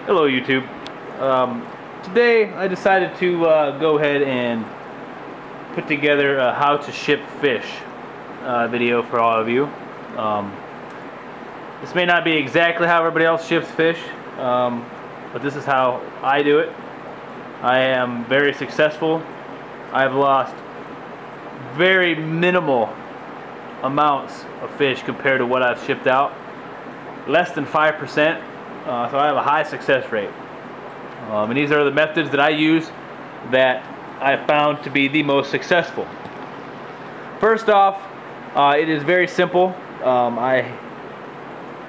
Hello YouTube. Today I decided to go ahead and put together a how to ship fish video for all of you. This may not be exactly how everybody else ships fish, but this is how I do it. I am very successful. I've lost very minimal amounts of fish compared to what I've shipped out. Less than 5%. So I have a high success rate. And these are the methods that I use that I found to be the most successful. First off, it is very simple. I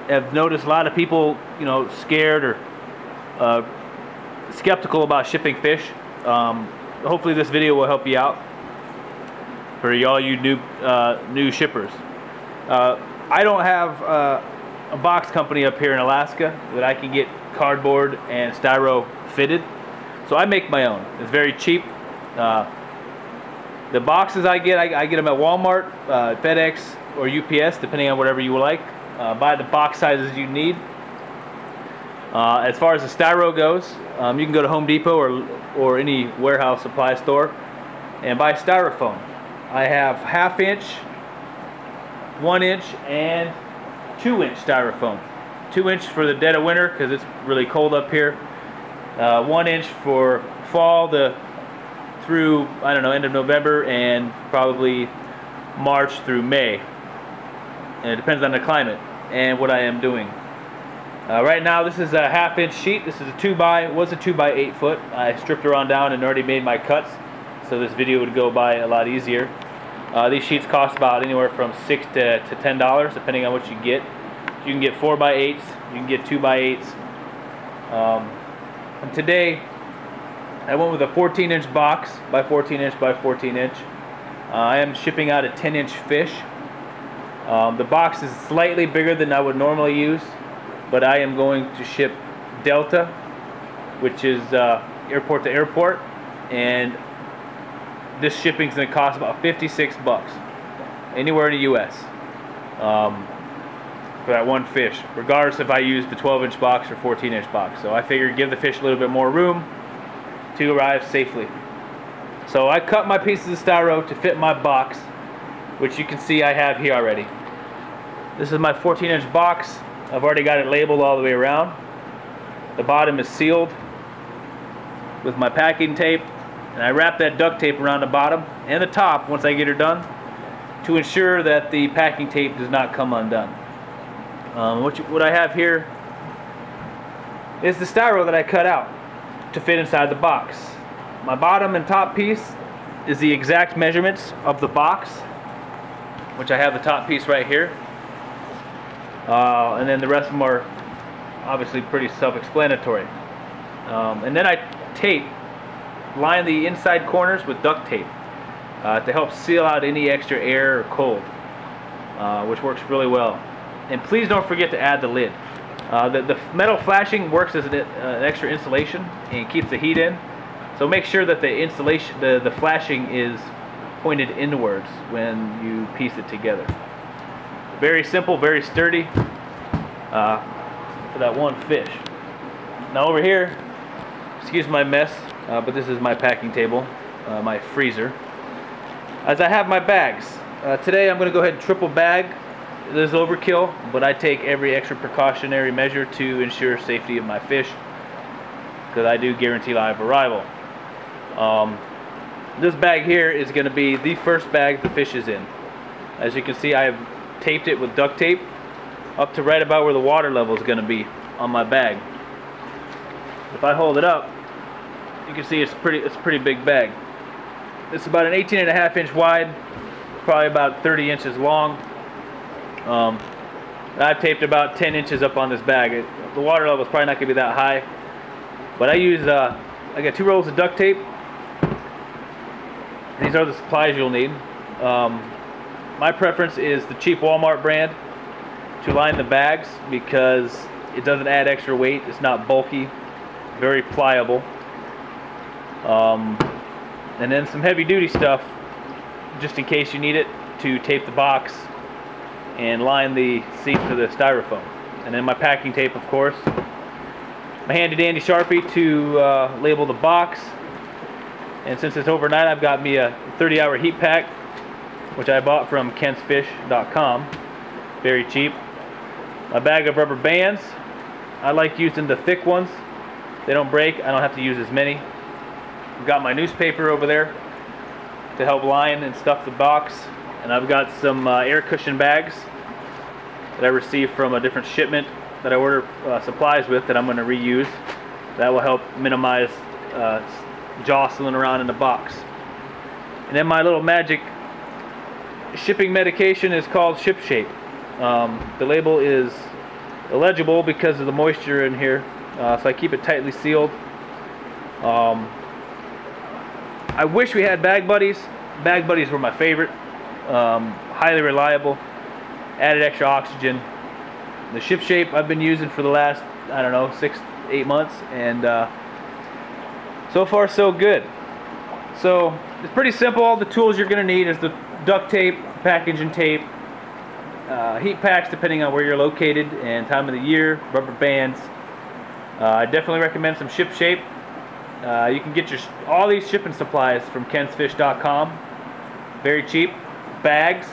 have noticed a lot of people, scared or skeptical about shipping fish. Hopefully this video will help you out for all you new shippers. I don't have a box company up here in Alaska that I can get cardboard and styro fitted, so I make my own. It's very cheap. The boxes I get them at Walmart, FedEx, or UPS, depending on whatever you like. Buy the box sizes you need. As far as the styro goes, you can go to Home Depot or any warehouse supply store and buy styrofoam. I have 1/2 inch, 1 inch, and 2-inch styrofoam. 2 inch for the dead of winter because it's really cold up here. 1 inch for fall through, I don't know, end of November and probably March through May. And it depends on the climate and what I am doing. Right now this is a 1/2 inch sheet. This is a 2x8 foot. I stripped her on down and already made my cuts, so this video would go by a lot easier. These sheets cost about anywhere from $6 to $10 depending on what you get. You can get 4x8s, you can get 2x8s. And today I went with a 14-inch box by 14 inch by 14 inch. I am shipping out a 10-inch fish. The box is slightly bigger than I would normally use, but I am going to ship Delta, which is airport to airport, and this shipping is going to cost about 56 bucks anywhere in the US for that one fish, regardless if I use the 12-inch box or 14-inch box. So I figured give the fish a little bit more room to arrive safely. So I cut my pieces of styro to fit my box, which you can see I have here already. This is my 14-inch box. I've already got it labeled all the way around. The bottom is sealed with my packing tape, and I wrap that duct tape around the bottom and the top once I get her done to ensure that the packing tape does not come undone. What I have here is the styro that I cut out to fit inside the box. My bottom and top piece is the exact measurements of the box, which I have the top piece right here. And then the rest of them are obviously pretty self-explanatory. And then I line the inside corners with duct tape to help seal out any extra air or cold, which works really well. And please don't forget to add the lid. The metal flashing works as an extra insulation and keeps the heat in. So make sure that the flashing is pointed inwards when you piece it together. Very simple, very sturdy for that one fish. Now over here, excuse my mess, but this is my packing table, my freezer. As I have my bags, today I'm going to go ahead and triple bag. This is overkill, but I take every extra precautionary measure to ensure safety of my fish, because I do guarantee live arrival. This bag here is going to be the first bag the fish is in. As you can see, I have taped it with duct tape up to right about where the water level is going to be on my bag. If I hold it up, you can see it's a pretty big bag. It's about an 18.5 inch wide, probably about 30 inches long. I've taped about 10 inches up on this bag. The water level is probably not going to be that high, but I got 2 rolls of duct tape. These are the supplies you'll need. My preference is the cheap Walmart brand to line the bags because it doesn't add extra weight. It's not bulky, very pliable. And then some heavy duty stuff just in case you need it to tape the box and line the seat to the styrofoam. And then my packing tape, of course. my handy dandy Sharpie to label the box. And since it's overnight, I've got me a 30-hour heat pack, which I bought from kensfish.com. Very cheap. A bag of rubber bands. I like using the thick ones. They don't break. I don't have to use as many. I've got my newspaper over there to help line and stuff the box. And I've got some air cushion bags that I received from a different shipment that I order supplies with that I'm going to reuse. That will help minimize jostling around in the box. And then my little magic shipping medication is called Ship Shape. The label is illegible because of the moisture in here, so I keep it tightly sealed. I wish we had Bag Buddies. Bag Buddies were my favorite. Highly reliable, added extra oxygen. The Ship Shape I've been using for the last, I don't know, 6-8 months, and so far so good. So it's pretty simple. All the tools you're going to need is the duct tape, packaging tape, heat packs depending on where you're located and time of the year, rubber bands. I definitely recommend some Ship Shape. You can get all these shipping supplies from kensfish.com. Very cheap. Bags.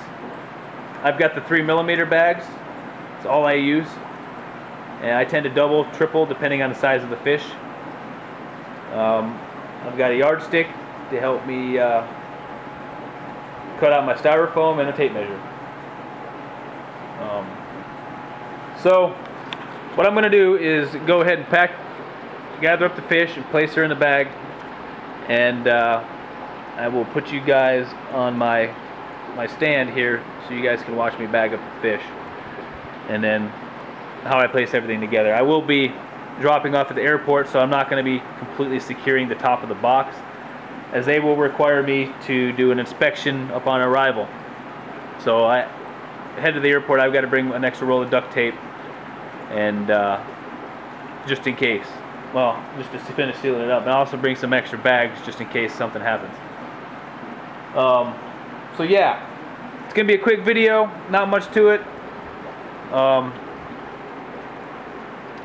I've got the 3mm bags. It's all I use. And I tend to double, triple depending on the size of the fish. I've got a yardstick to help me cut out my styrofoam and a tape measure. So what I'm going to do is go ahead and gather up the fish and place her in the bag, and I will put you guys on my stand here so you guys can watch me bag up the fish, and then how I place everything together. I will be dropping off at the airport, so I'm not going to be completely securing the top of the box, as they will require me to do an inspection upon arrival. So I head to the airport. I've got to bring an extra roll of duct tape, and just in case. Well, just to finish sealing it up, and I'll also bring some extra bags just in case something happens. So yeah, it's gonna be a quick video, not much to it.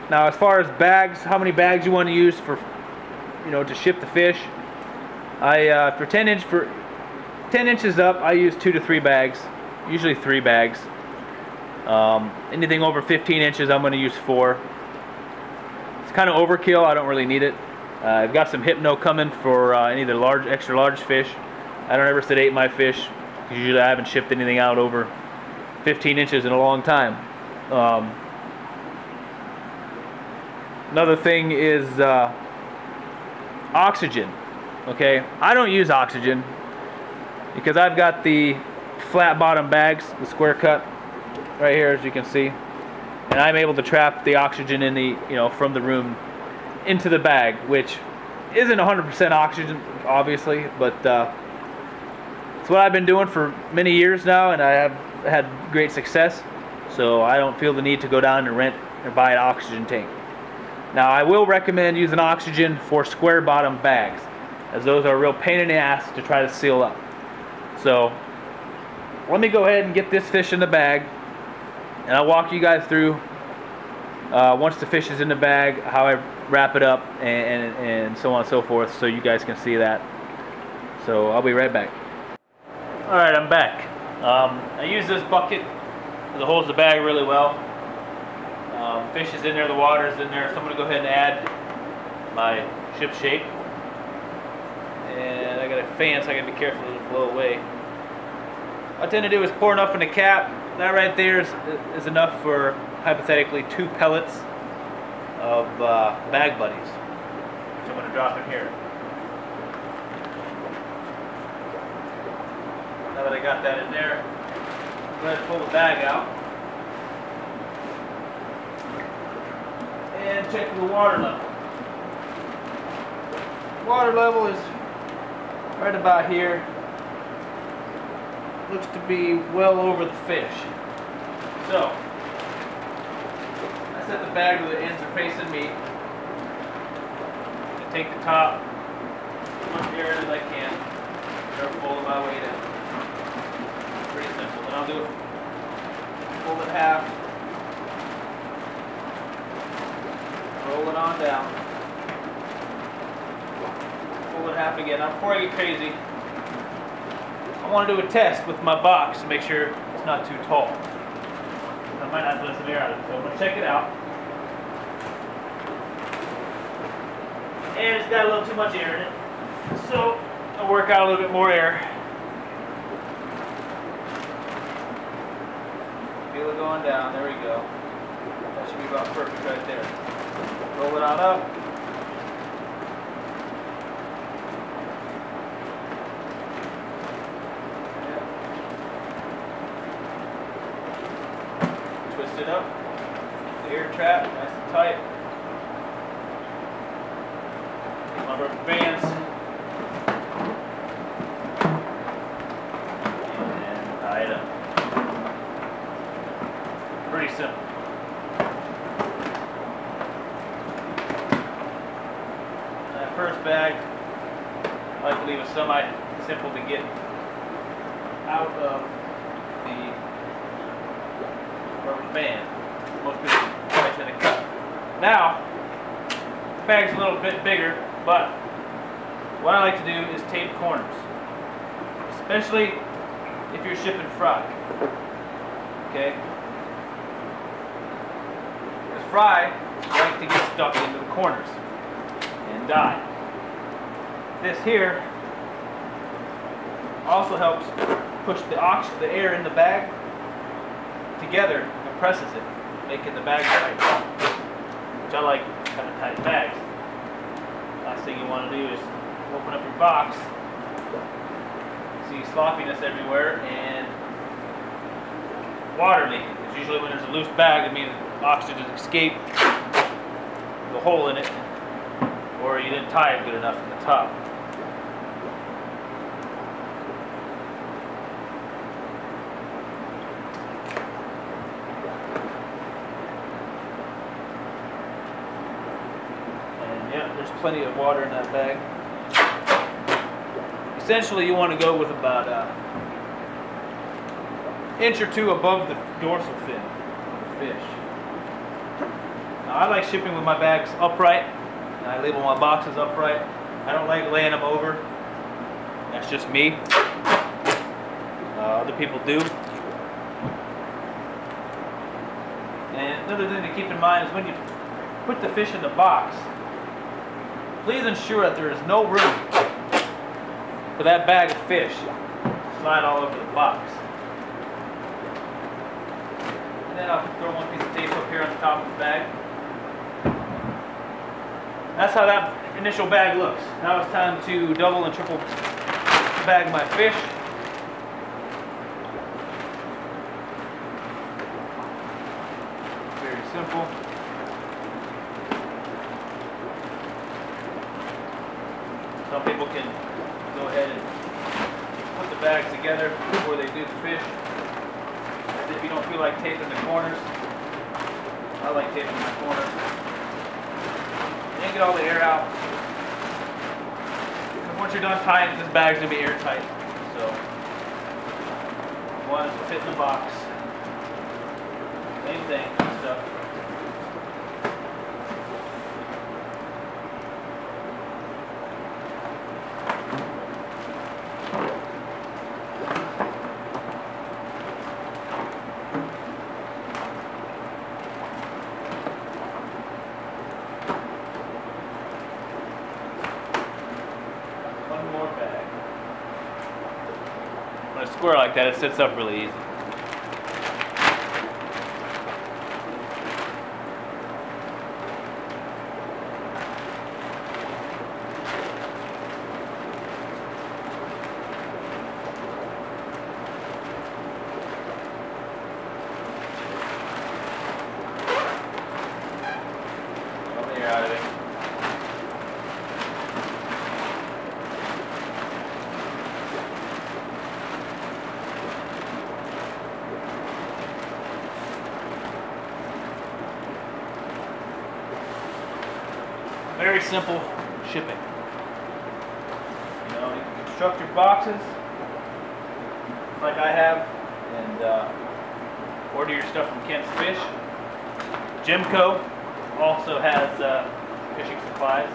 Now, as far as bags, how many bags you want to use for, to ship the fish, for 10 inches up, I use 2 to 3 bags, usually 3 bags. Anything over 15 inches, I'm going to use 4. It's kind of overkill. I don't really need it. I've got some Hypno coming for any of the extra large fish. I don't ever sedate my fish. Usually I haven't shipped anything out over 15 inches in a long time. Another thing is oxygen. Okay, I don't use oxygen because I've got the flat bottom bags, the square cut right here, as you can see, and I'm able to trap the oxygen in the from the room into the bag, which isn't 100% oxygen, obviously, but it's what I've been doing for many years now, and I have had great success. So I don't feel the need to go down and rent or buy an oxygen tank. Now, I will recommend using oxygen for square bottom bags, as those are a real pain in the ass to try to seal up. So let me go ahead and get this fish in the bag, and I'll walk you guys through once the fish is in the bag, how I wrap it up, and so on and so forth, so you guys can see that. So I'll be right back. Alright, I'm back. I use this bucket because it holds the bag really well. Fish is in there, the water is in there, so I'm going to go ahead and add my Ship Shape. And I got a fan, so I got to be careful it doesn't blow away. What I tend to do is pour enough in the cap. That right there is enough for, hypothetically, 2 pellets of Bag Buddies, which I'm going to drop in here. Now that I got that in there, go ahead and pull the bag out and check the water level. Water level is right about here. Looks to be well over the fish. So I set the bag where the ends are facing me. I take the top as much air as I can. Never fold my way down. Pretty simple. Then I'll do it. Fold it half. Roll it on down. Pull it half again. Now before I get crazy, I want to do a test with my box to make sure it's not too tall. I might not let some air out of it, so I'm going to check it out. And it's got a little too much air in it, so I'll work out a little bit more air. Feel it going down. There we go. That should be about perfect right there. Roll it on up. Twist it up. The air trap, nice and tight. Get my rubber bands. And tie it up. Pretty simple. That first bag, I like to leave it semi-simple to get out of the rubber band. Most people probably tend to cut. Now, the bag's a little bit bigger, but what I like to do is tape corners, especially if you're shipping fry. Okay? Because fry like to get stuck into the corners and die. This here also helps push the air in the bag together and compresses it, making the bag tight, which I like kind of tight bags. Last thing you want to do is open up your box, see sloppiness everywhere, and water leaking. Because usually when there's a loose bag, it means oxygen has escaped the hole in it, or you didn't tie it good enough at the top. Yeah, there's plenty of water in that bag. Essentially, you want to go with about an inch or two above the dorsal fin of the fish. Now, I like shipping with my bags upright. And I label my boxes upright. I don't like laying them over. That's just me. Other people do. And another thing to keep in mind is when you put the fish in the box, please ensure that there is no room for that bag of fish to slide all over the box. And then I'll throw one piece of tape up here on the top of the bag. That's how that initial bag looks. Now it's time to double and triple bag my fish. Very simple. Some people can go ahead and put the bags together before they do the fish. And if you don't feel like taping the corners, I like taping my corners. And then get all the air out. And once you're done tying, this bag's going to be airtight. So, one is to fit in the box. Same thing, stuff. When a square like that, it sits up really easy. All the air out of it. Very simple shipping. You know, you can construct your boxes like I have, and order your stuff from Kent's Fish, Jimco, also has fishing supplies,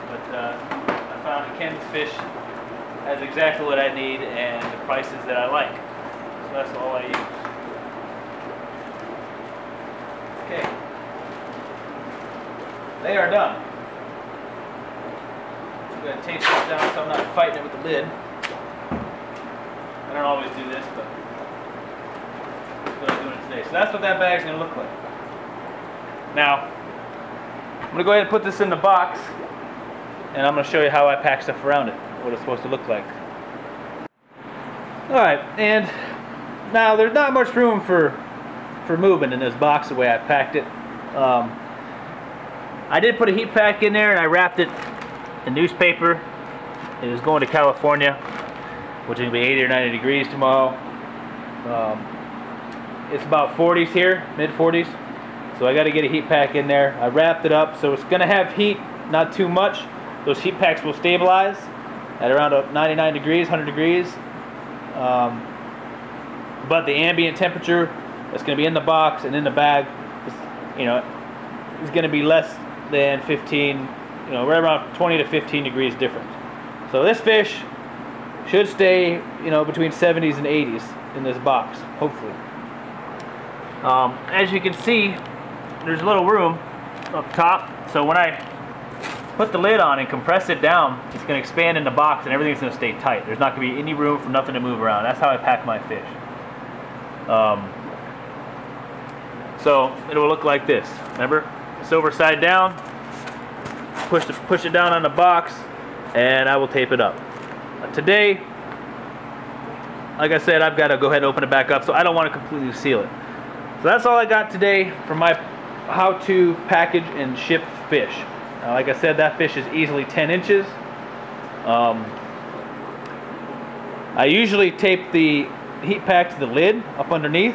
but I found that Ken's Fish has exactly what I need and the prices that I like. So that's all I use. Okay. They are done. I'm going to tape this down so I'm not fighting it with the lid. I don't always do this, but I'm going to do it today. So that's what that bag's going to look like. Now, I'm going to go ahead and put this in the box, and I'm going to show you how I pack stuff around it, what it's supposed to look like. Alright, and now there's not much room for movement in this box the way I packed it. I did put a heat pack in there, and I wrapped it in newspaper. It is going to California, which is going to be 80 or 90 degrees tomorrow. It's about 40s here, mid 40s. So I got to get a heat pack in there. I wrapped it up, so it's going to have heat, not too much. Those heat packs will stabilize at around 99 degrees, 100 degrees. But the ambient temperature that's going to be in the box and in the bag, is going to be less than 15, right around 20 to 15 degrees different. So this fish should stay, between 70s and 80s in this box, hopefully. As you can see, there's a little room up top, so when I put the lid on and compress it down, it's going to expand in the box and everything's going to stay tight. There's not going to be any room for nothing to move around. That's how I pack my fish. So it will look like this. Remember, silver side down, push it down on the box, and I will tape it up. Today, like I said, I've got to go ahead and open it back up, so I don't want to completely seal it. So that's all I got today for my how to package and ship fish. Like I said, that fish is easily 10 inches. I usually tape the heat pack to the lid up underneath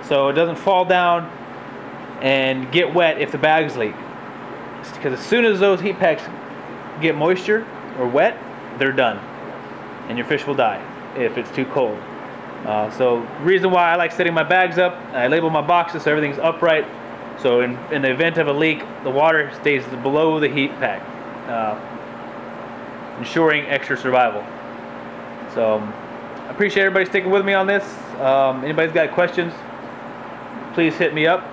so it doesn't fall down and get wet if the bags leak. Because as soon as those heat packs get moisture or wet, they're done. And your fish will die if it's too cold. So the reason why I like setting my bags up, I label my boxes so everything's upright. So in the event of a leak, the water stays below the heat pack, ensuring extra survival. So I appreciate everybody sticking with me on this. Anybody's got questions, please hit me up.